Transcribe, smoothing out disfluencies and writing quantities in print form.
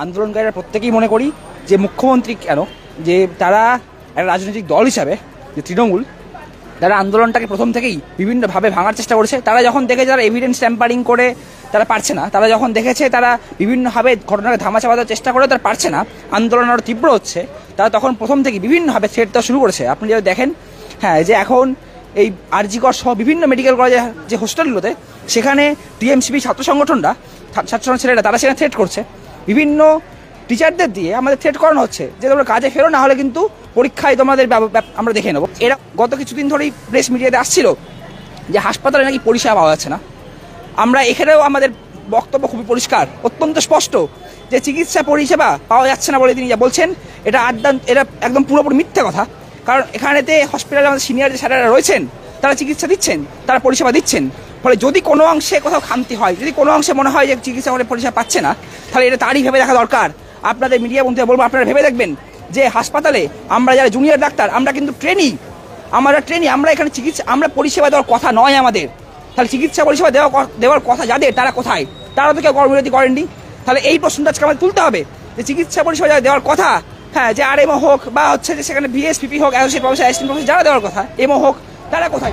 আন্দোলনকারীরা প্রত্যেকেই মনে করি যে মুখ্যমন্ত্রী কেন, যে তারা একটা রাজনৈতিক দল হিসাবে যে তৃণমূল, তারা আন্দোলনটাকে প্রথম থেকেই বিভিন্নভাবে ভাঙার চেষ্টা করেছে। তারা যখন দেখেছে তারা এভিডেন্স ট্যাম্পারিং করে তারা পারছে না, তারা যখন দেখেছে তারা বিভিন্নভাবে ঘটনাকে ধামাচাপা দেওয়ার চেষ্টা করে তারা পারছে না, আন্দোলন আরও তীব্র হচ্ছে, তারা তখন প্রথম থেকেই বিভিন্নভাবে থ্রেট দেওয়া শুরু করেছে। আপনি যদি দেখেন, হ্যাঁ, যে এখন এই আরজিকর সহ বিভিন্ন মেডিকেল কলেজের যে হোস্টেলগুলোতে, সেখানে টিএমসিপি ছাত্র সংগঠনরা, ছাত্র ছেলেরা তারা সেখানে থ্রেট করছে। বিভিন্ন টিচারদের দিয়ে আমাদের থ্রেট করানো হচ্ছে যে তোমরা কাজে ফেরো, না হলে কিন্তু পরীক্ষায় তোমাদের আমরা দেখে নেবো। এরা গত কিছুদিন ধরেই প্রেস মিডিয়াতে আসছিল যে হাসপাতালে নাকি পরিষেবা পাওয়া যাচ্ছে না। আমরা এখানেও আমাদের বক্তব্য খুবই পরিষ্কার, অত্যন্ত স্পষ্ট, যে চিকিৎসা পরিষেবা পাওয়া যাচ্ছে না বলে তিনি যা বলছেন এটা একদম পুরোপুরি মিথ্যে কথা। কারণ এখানেতে হসপিটালে আমাদের সিনিয়র যে স্যারেরা রয়েছেন তারা চিকিৎসা দিচ্ছেন, তারা পরিষেবা দিচ্ছেন। ফলে যদি কোনো অংশে কোথাও খামতি হয়, যদি কোনো অংশে মনে হয় যে চিকিৎসা পরিষেবা পাচ্ছে না, তাহলে এটা তারই ভেবে দেখা দরকার। আপনাদের মিডিয়া বন্ধুরা বলবো, আপনারা ভেবে দেখবেন যে হাসপাতালে আমরা যারা জুনিয়র ডাক্তার, আমরা কিন্তু ট্রেনি, আমরা এখানে চিকিৎসা, আমরা পরিষেবা দেওয়ার কথা নয় আমাদের। তাহলে চিকিৎসা পরিষেবা দেওয়ার কথা যাদের, তারা কোথায়? তারা তো কেউ কর্মবিরতি করেননি। তাহলে এই প্রশ্নটা আজকে আমাদের তুলতে হবে যে চিকিৎসা পরিষেবা যারা দেওয়ার কথা, হ্যাঁ, যে আরএমও হোক বা হচ্ছে যে সেখানে বিএসপিপি হোক, অ্যাসোসিয়েট প্রফেসর, অ্যাসিস্ট্যান্ট প্রফেসর যারা দেওয়ার কথা, এমও হোক, তারা কোথায়?